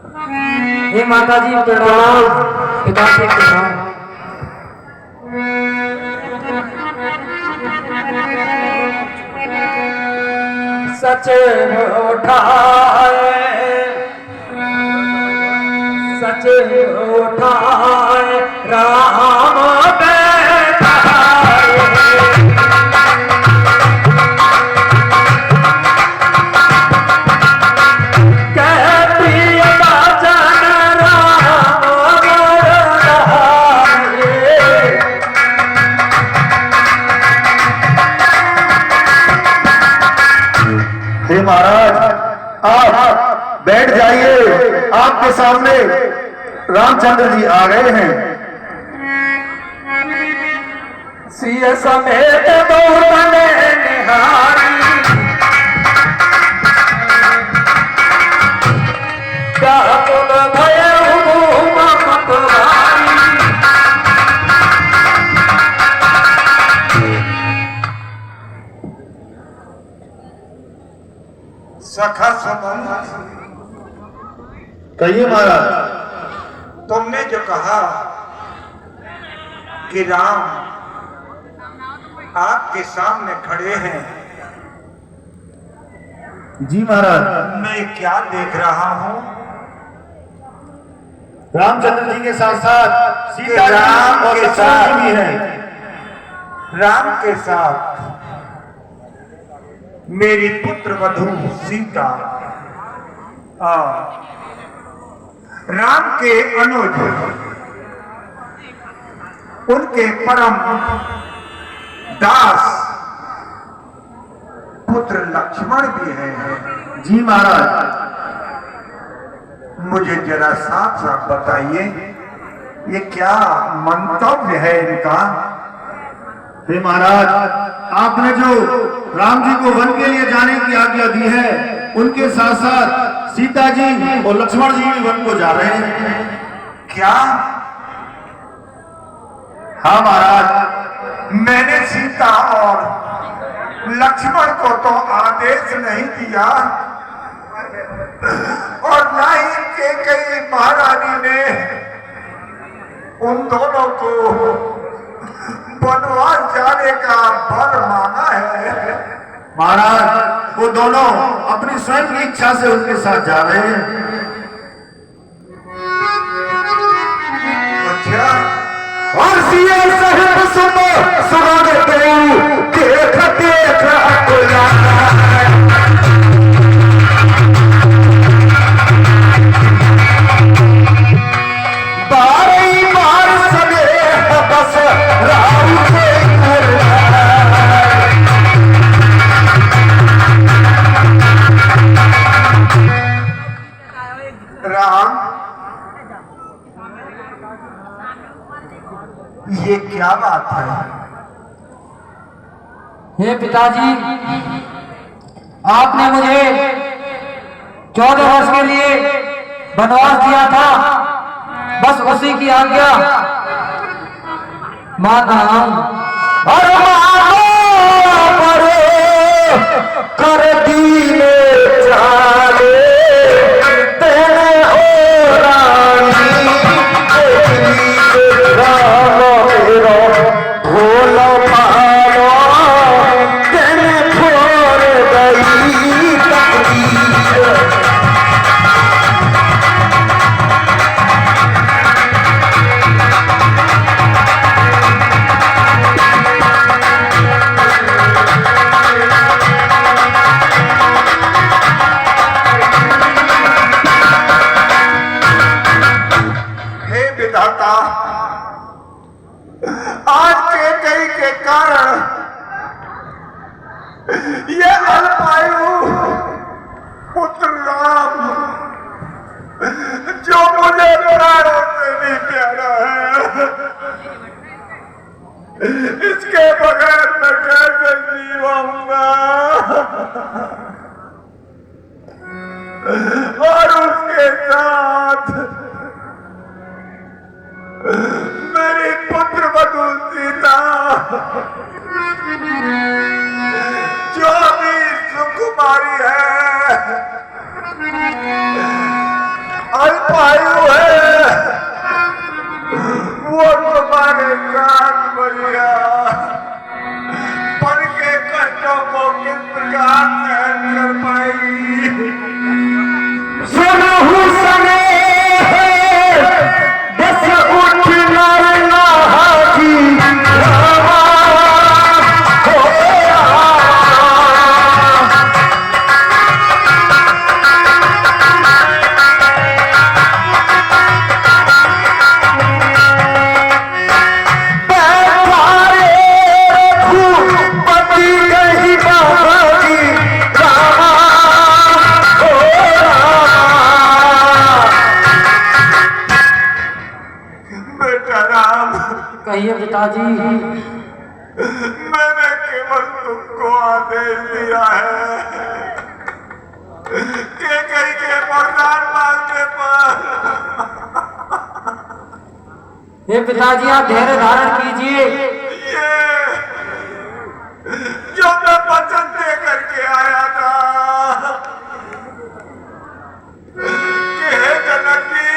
हे माता जी प्रणाम, पिता जी प्रणाम। सच उठाए, सच उठाए राम महाराज, आप बैठ जाइए। आपके सामने रामचंद्र जी आ गए हैं। सिय समेत बहुतने निहारी, व्याकुल भयउ मतवारी। सखा सुमन, कहिए महाराज। तुमने जो कहा कि राम आपके सामने खड़े हैं, जी महाराज। मैं क्या देख रहा हूं? रामचंद्र जी के साथ साथ सीता राम और के लक्ष्मण साथ जी भी हैं। राम के साथ मेरी पुत्र वधू सीता और राम के अनुज उनके परम दास पुत्र लक्ष्मण भी हैं। जी महाराज। मुझे जरा साफ साफ बताइए, ये क्या मंतव्य है इनका? हे महाराज, आपने जो राम जी को वन के लिए जाने की आज्ञा दी है, उनके साथ साथ सीता जी और लक्ष्मण जी भी वन को जा रहे हैं। क्या? हाँ महाराज। मैंने सीता और लक्ष्मण को तो आदेश नहीं दिया और ना ही कैकेयी महारानी ने उन दोनों को वनवास जाने का वर मांगा है। महाराज, वो दोनों अपनी स्वयं की इच्छा से उनके साथ जा रहे हैं। अच्छा, और सिया साहब सुनो सुना देख देख बारी बार सने बस राम के राम, ये क्या बात है? हे पिताजी, आपने मुझे 14 वर्ष के लिए वनवास दिया था, बस उसी की आज्ञा मान रहा हूं। और कर दीने चाले तेरे हो रानी राम रो भोलो पालो तेने छोड़ गई तकदीर। विधाता, आज कैकेयी के कारण ये अल्पायु पुत्र राम, जो मुझे प्राणों से भी प्यारा है, इसके बगैर मैं कैसे जीवाऊंगा? और उसके साथ मेरी पुत्र वधू सीता, जो अभी सुकुमारी है, अल्पायु है, वो तुम्हारे कान बलिया पर के कष्टों को किस प्रकार सहन कर पाएगी। सुनहु सने बस उठ नरना हाजी रामा हो कहिए पिताजी। मैंने केवल तुमको आदेश दिया है कि कहीं के वरदान मांगने पर। हे पिताजी आप धैर्य धारण कीजिए। ये जो मैं वचन दे करके आया था कि हे जनक जी,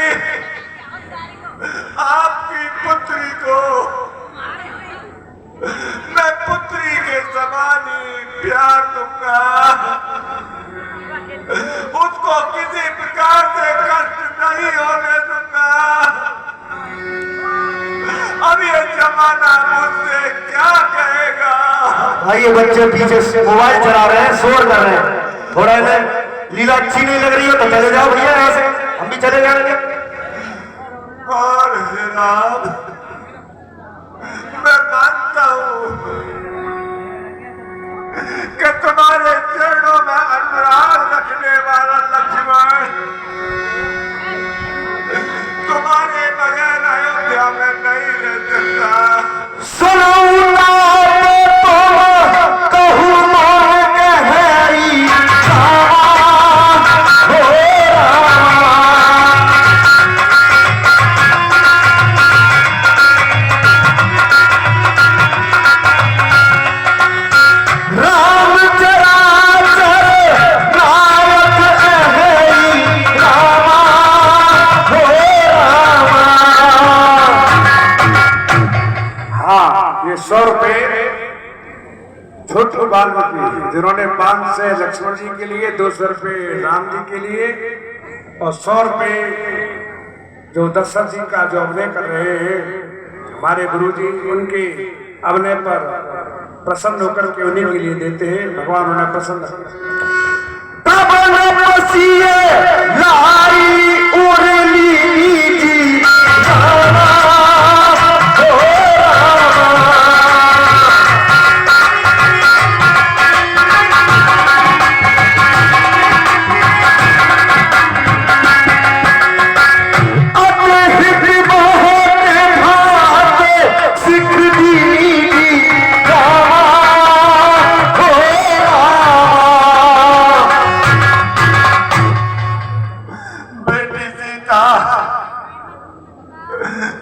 आपकी पुत्री को मैं पुत्री के समान ही प्यार दूंगा, उसको किसी प्रकार से कष्ट नहीं होने दूंगा। अब ये जमाना मुझसे क्या कहेगा। भाई ये बच्चे पीछे से मोबाइल चला रहे हैं, शोर कर रहे हैं, थोड़ा इन्हें लीला अच्छी नहीं लग रही हो तो चले जाओ भैया यहाँ से, हम भी चले जाएंगे। और हे राम, मैं मानता हूँ कि तुम्हारे चरणों में अनुराग रखने वाला लक्ष्मण तुम्हारे बगैर अयोध्या में नहीं रह सकता। सुनो कहूँ मान गहरी छोटे वाल्मीकि जिन्होंने 500 लक्ष्मण जी के लिए, 200 रुपये राम जी के लिए और 100 रुपये जो दशरथ जी का जो अभिनय कर रहे हैं हमारे गुरु जी, उनके अभिनय पर प्रसन्न होकर के उन्हीं के लिए देते हैं। भगवान उन्हें प्रसन्न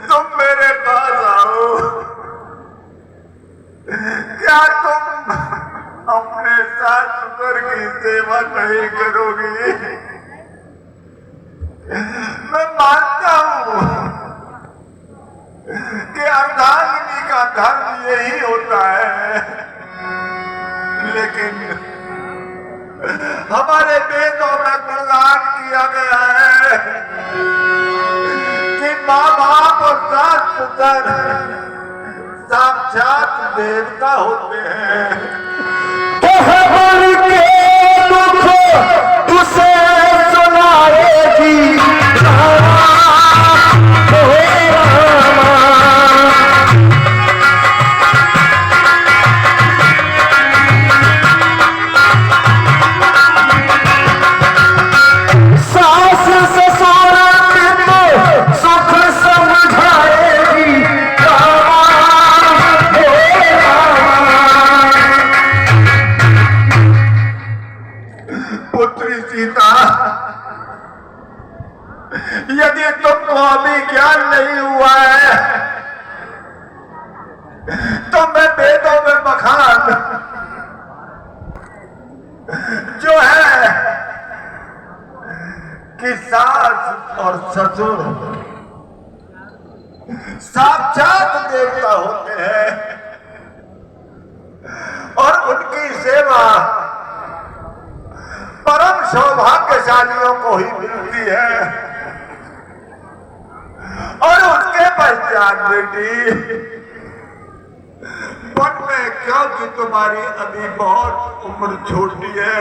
तुम मेरे पास आओ। क्या तुम अपने सास ससुर की सेवा नहीं करोगी? मैं मानता हूँ कि अर्धांगिनी का धर्म यही होता है, लेकिन हमारे वेदों में प्रदान किया गया है कि माँ बाप और सास ससुर साक्षात देवता होते हैं। उसे सुनाएगी सास ससुर सुख समझाएगी पुत्री सीता, यदि तुमको अभी ज्ञान नहीं हुआ है तो मैं वेदों में बखान जो है कि सास और ससुर साक्षात देवता होते हैं और उनकी सेवा परम सौभाग्यशालियों को ही मिलती है। और उसके पश्चात बेटी वन में, क्योंकि तुम्हारी अभी बहुत उम्र छोटी है,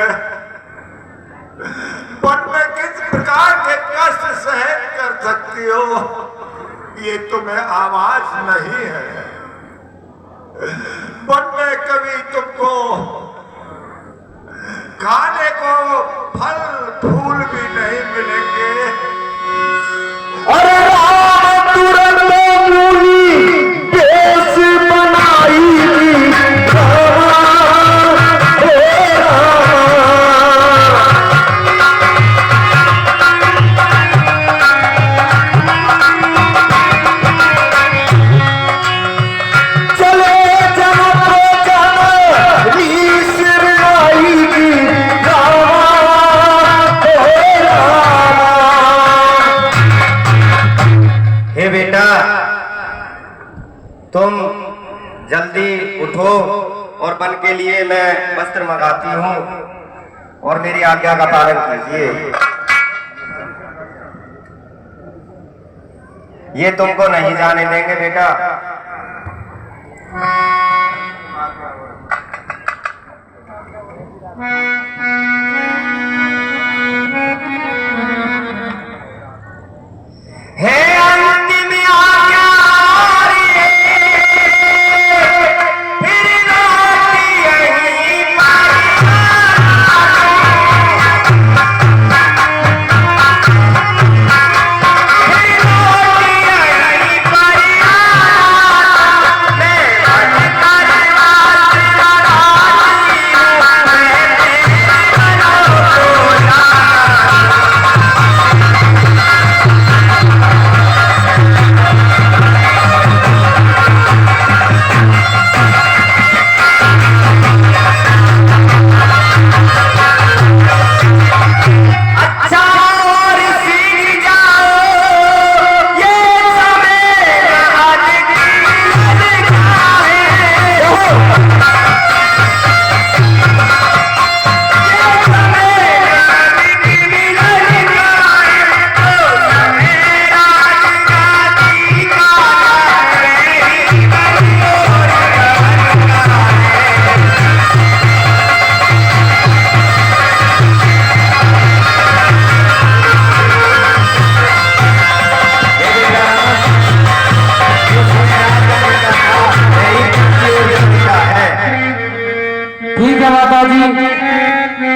वन में किस प्रकार के कष्ट सहन कर सकती हो ये तुम्हें आवाज नहीं है। वन में कभी तुमको खाने को फल फूल भी नहीं मिलेंगे। अरे राम तुरंत मुनि देश बनाई तुम जल्दी उठो और वन के लिए मैं वस्त्र मंगाती हूँ और मेरी आज्ञा का पालन कीजिए। ये तुमको नहीं जाने देंगे बेटा।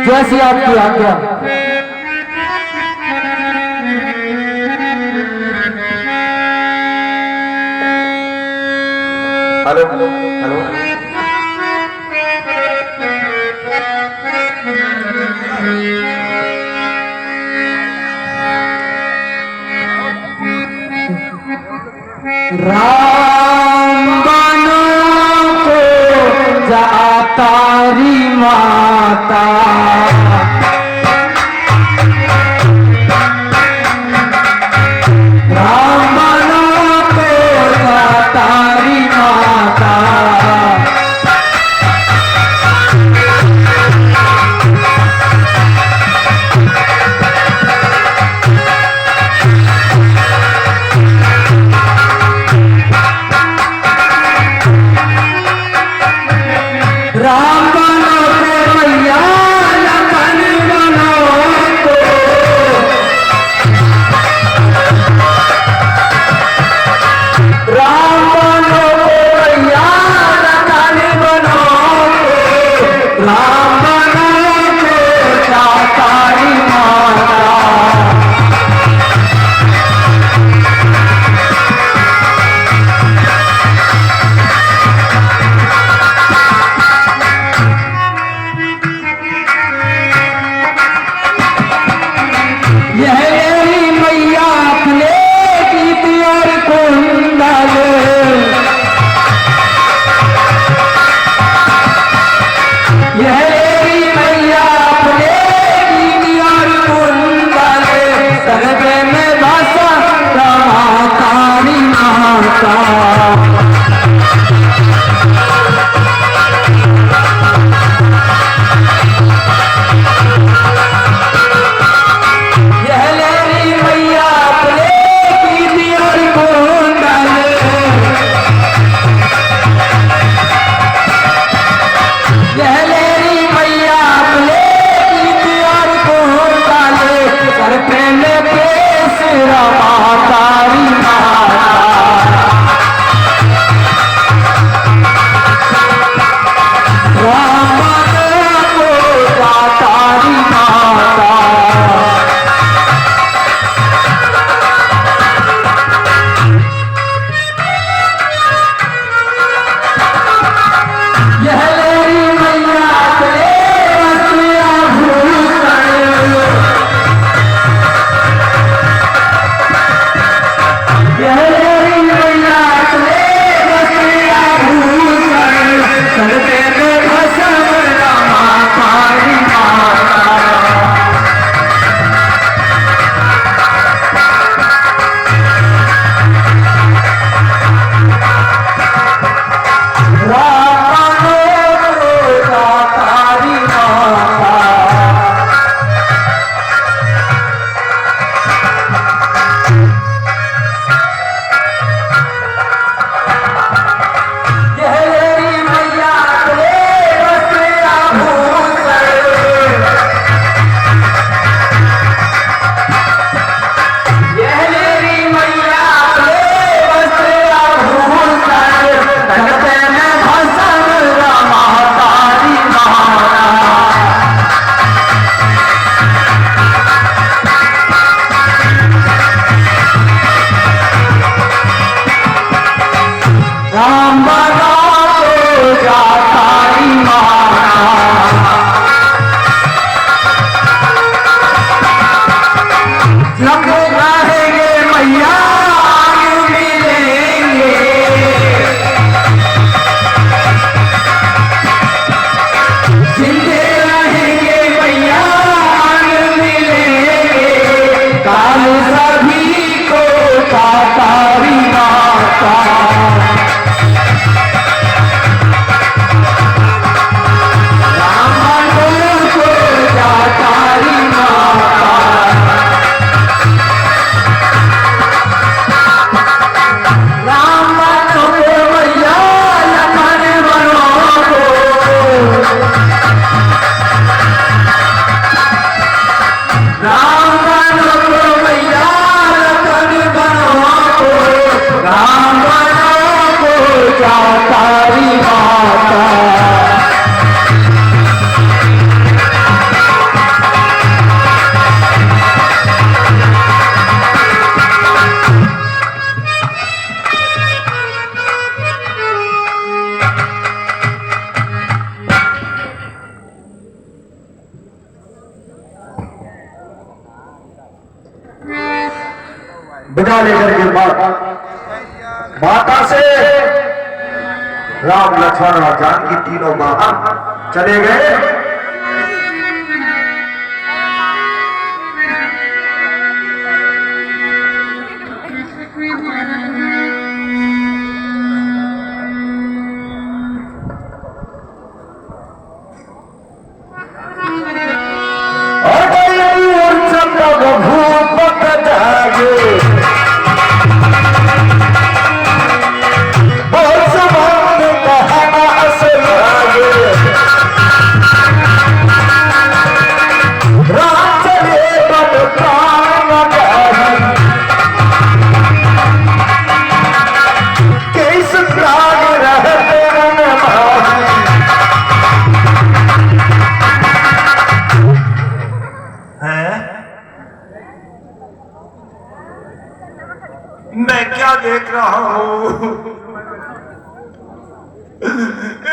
जैसी आपकी आज्ञा। Hello hello hello. राम बनो को जातारी माता, राम बनो को जातारी माता। राम बनो के मैया विदा लेकर के माता से राम लक्ष्मण और जानकी तीनों बाहर चले गए। मैं क्या देख रहा हूँ?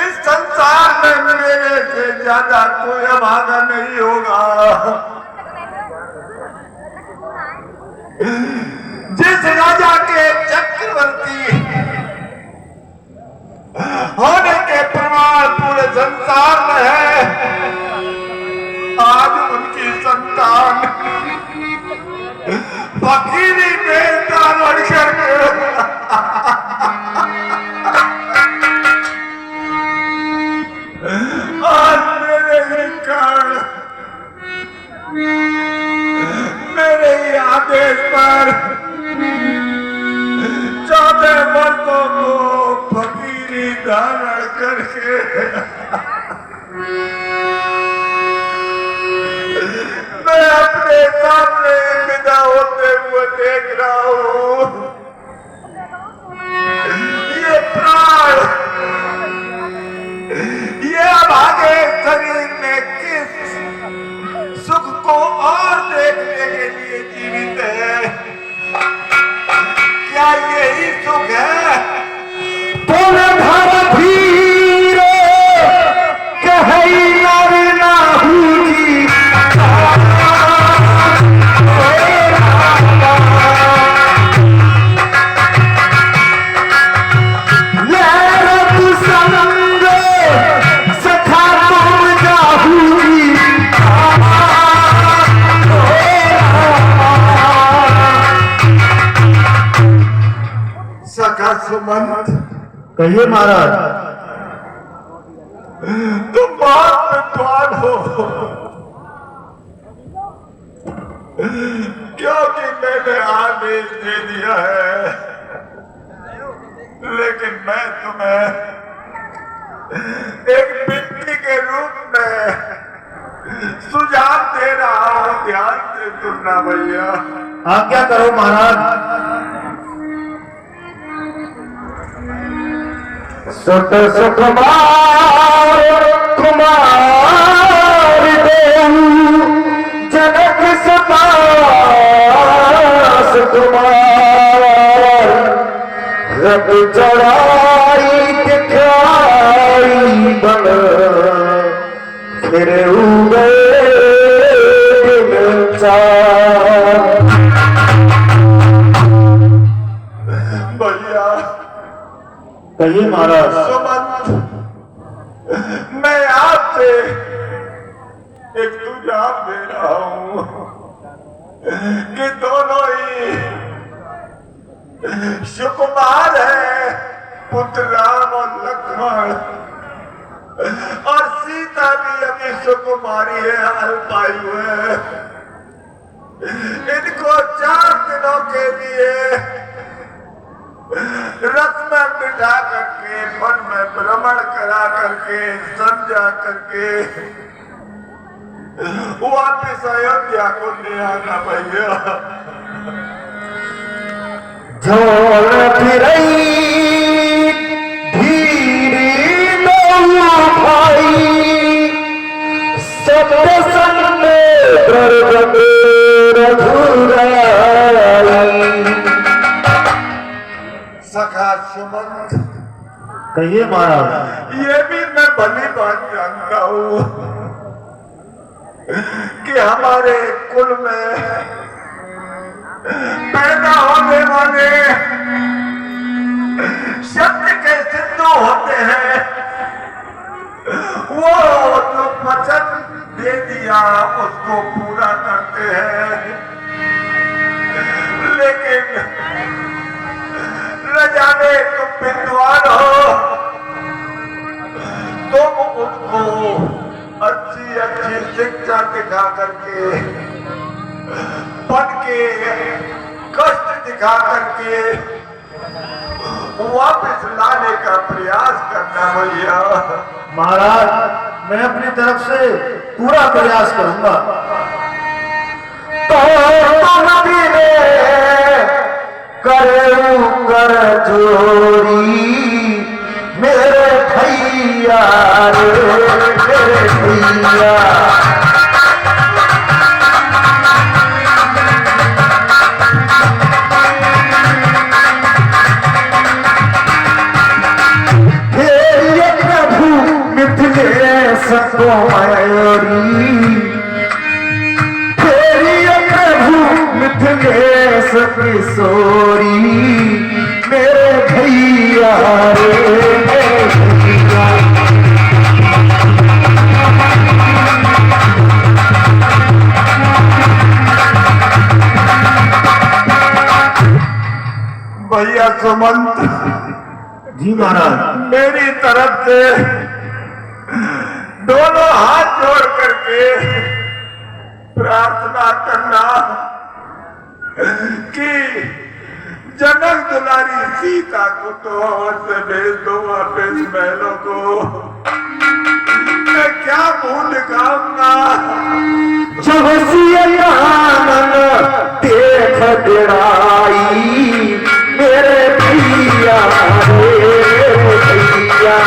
इस संसार में मेरे से ज्यादा कोई अभागा नहीं होगा। जिस राजा के चक्रवर्ती होने के प्रमाण पूरे संसार में है, आज उनकी संतान फकीरी में दान करके आज मेरे ही कारण, मेरे ही आदेश पर 14 वर्षों को फकीरी धारण करके मैं अपने सामने विदा होते हुए देख रहा हूँ। ये प्राण, ये अभागे शरीर में किस सुख को और देखने के लिए जीवित है? क्या यही सुख है? सुमंत, कहिए महाराज। तुम बहुत विद्वान हो, क्योंकि मैंने आदेश दे दिया है, लेकिन मैं तुम्हें एक विनती के रूप में सुझाव दे रहा हूं। ध्यान से सुनना भैया। आज्ञा करो महाराज। सुत सुकुमार कुमार देहु जनक सुता सुकुमार रब चढ़ाई दिखाई बन फिर उबे भैया। कहिए महाराज। सुमंत, मैं आपसे एक सुझाव दे रहा हूं कि दोनों ही सुकुमार है, पुत्र राम और लक्ष्मण, और सीता भी अभी सुकुमारी है, अल्पायु है। इनको 4 दिनों के लिए रथ में बिठा करके, वन में भ्रमण करा करके, समझा करके वापिस अयोध्या को ले आना भैया। झोल फिरई धीरे नौ भाई सब संग रघुराई। सखा सुमंत, कहिए महाराज। ये भी मैं भली बात जानता हूँ कि हमारे कुल में पैदा होने वाले शब्द के सिद्धू होते हैं, वो जो वचन दे दिया उसको पूरा करते हैं। लेकिन न जाने तुम विद्वान हो, तुम उनको अच्छी अच्छी शिक्षा दिखा करके, पद के कष्ट दिखा करके वापस लाने का प्रयास करना भैया। महाराज, मैं अपनी तरफ से पूरा प्रयास करूंगा। तो करूं कर जोड़ी मेरे भैया रे, मेरे भैया। सबको मयूरी तेरी प्रभु मिथिलेश किशोरी मेरे भैया रे, मेरे भैया। भैया सुमंत जी महाराज, मेरी तरफ से दोनों हाथ जोड़ करके प्रार्थना करना कि जनक दुलारी सीता को तो से भेज दो वापस महलों को। मैं क्या मुंह दिखाऊंगा जब सियानन देख डराई मेरे भैया रे, भैया।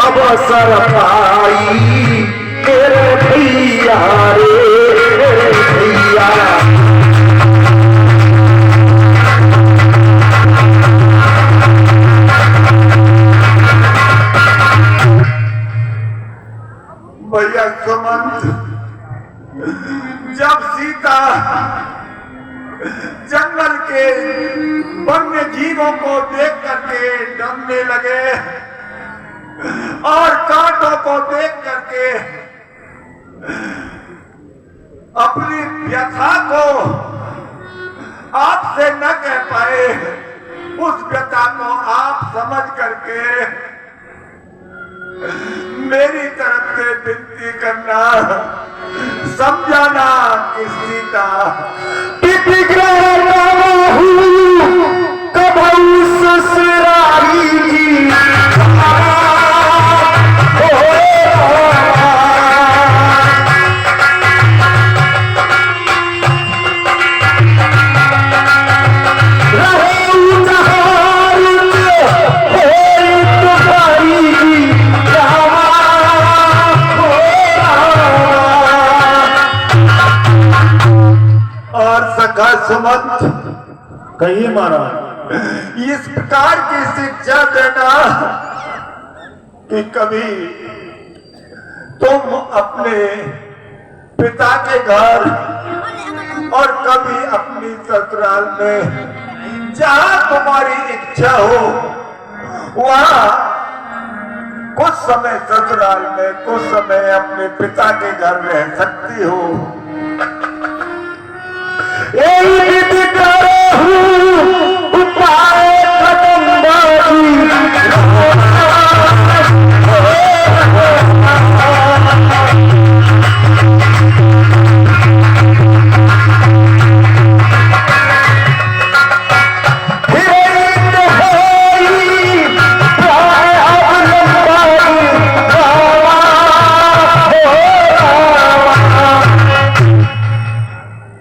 अवसर पाई मेरे भैया रे, मेरे भैया। भैया सुमंत, जब सीता जंगल के वन्य जीवों को देख करके डरने लगे और कांटों को देख करके अपनी व्यथा को आपसे न कह पाए, उस व्यथा को आप समझ करके मेरी तरफ से विनती करना, समझाना कि सीता ससुरारी जी सुमंत, कहिए महाराज। इस प्रकार की शिक्षा देना कि कभी तुम अपने पिता के घर और कभी अपनी ससुराल में, जहां तुम्हारी इच्छा हो वहां कुछ समय ससुराल में, कुछ समय अपने पिता के घर रह सकती हो।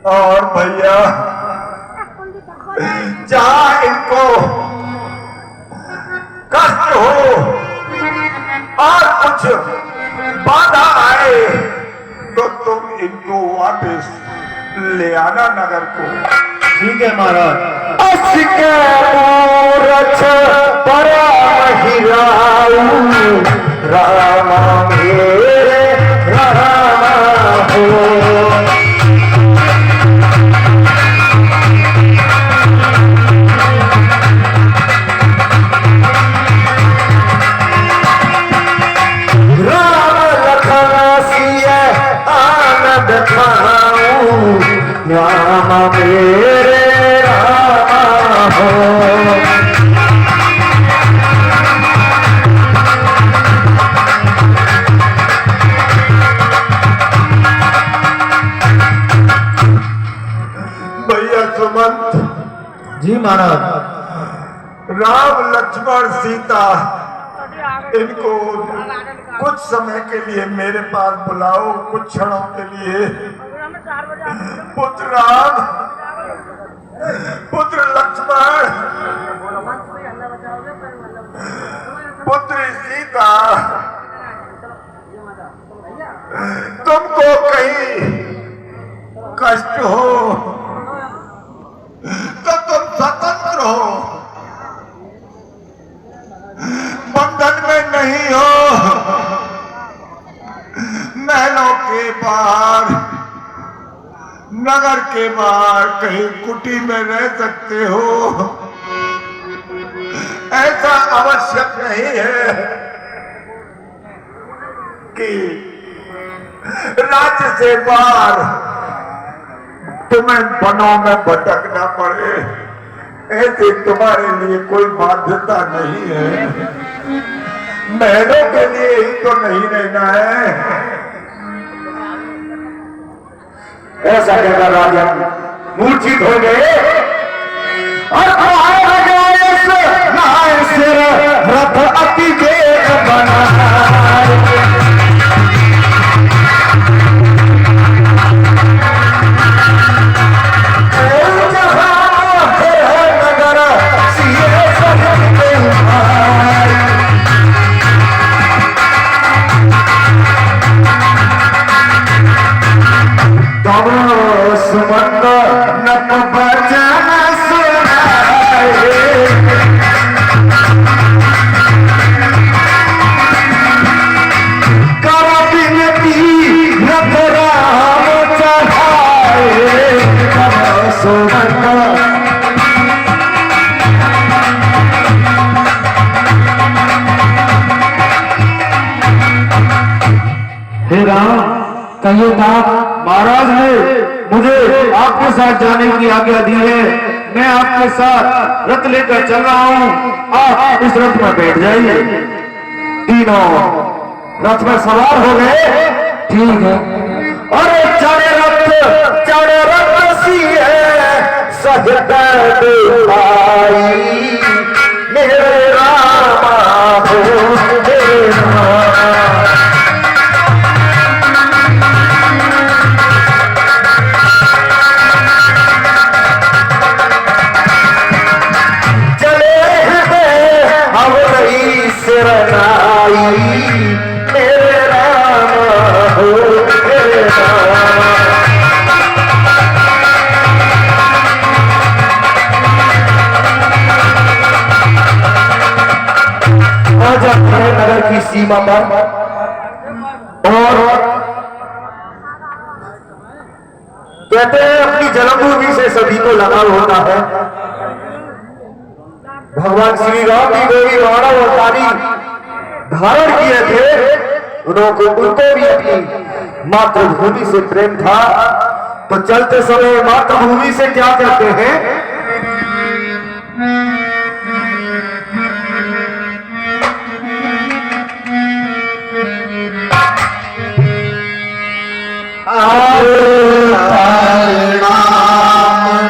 और भैया, जहां इनको कष्ट हो और कुछ बाधा आए तो तुम इनको वापस ले आना नगर को। ठीक है महाराज। पर महाराज। राम लक्ष्मण सीता इनको कुछ समय के लिए मेरे पास बुलाओ, कुछ क्षणों के लिए। पुत्र राम, पुत्र लक्ष्मण, पुत्री सीता, तुमको कहीं कष्ट हो तो तुम स्वतंत्र हो, बंधन में नहीं हो। महलों के बाहर, नगर के बाहर कहीं कुटी में रह सकते हो। ऐसा आवश्यक नहीं है कि राज्य से बाहर तुम्हें वनों में भटकना पड़े। ऐसे तुम्हारे लिए कोई बाध्यता नहीं है। महलों के लिए ही तो नहीं रहना है। ऐसा कहकर राजा मूर्छित हो गए और सिर रथ अति वेग बनाए। नगर सिए सुमंद नप बजाना सुनाए। हे राम, कहिए आप। महाराज ने मुझे आपके साथ जाने की आज्ञा दी है। मैं आपके साथ रथ लेकर चल रहा हूँ। आप इस रथ में बैठ जाइए। तीनों रथ में सवार हो गए। ठीक है। अरे चढ़े रथ सी है सहित भाई मेरे रामा हो मेरे राम। मेरे राम हो मेरे राम। आज अपने नगर की सीमा पर और कहते हैं अपनी जन्मभूमि से सभी को लगाव होता है। भगवान श्री राम जी को भी मानव अवतारी धारण किए थे। उनको भी अपनी मातृभूमि से प्रेम था। तो चलते समय मातृभूमि से क्या कहते हैं?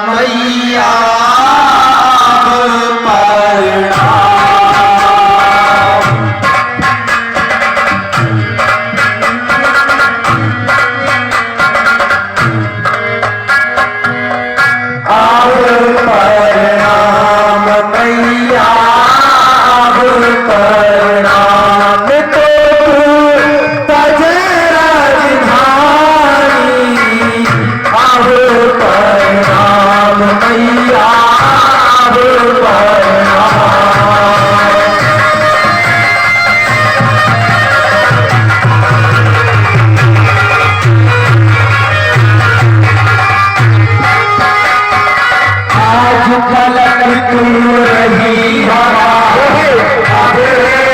मैया रही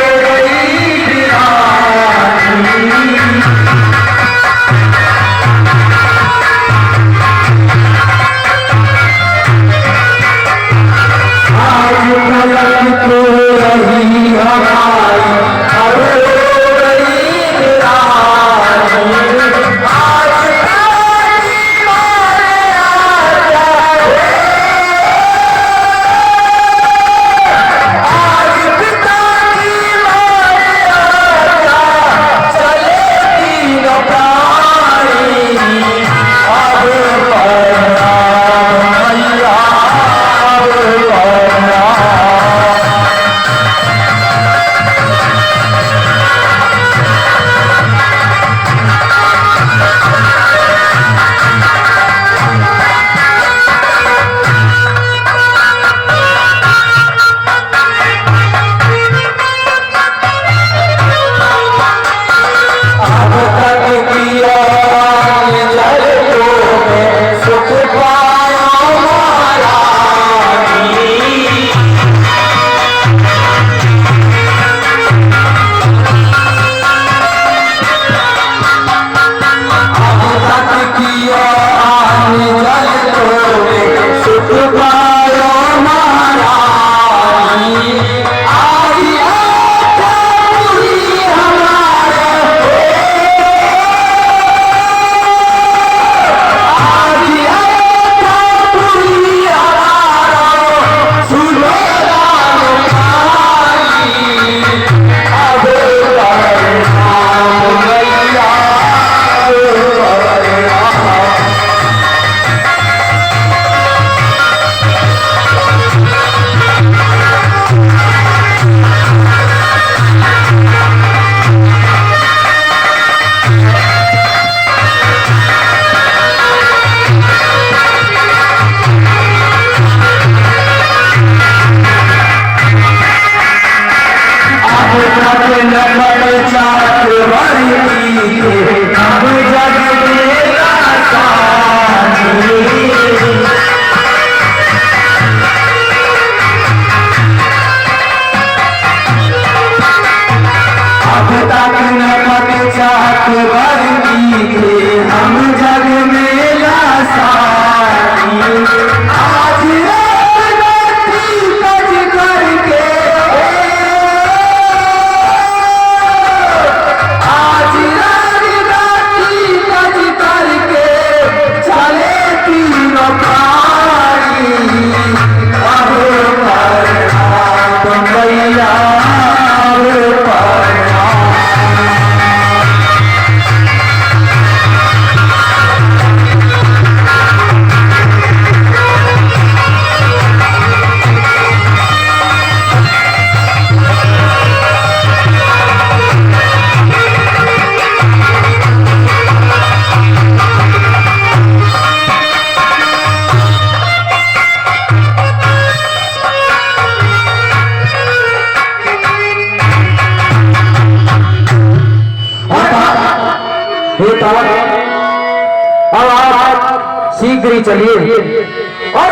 हे तात, अब आप शीघ्र ही चलिए और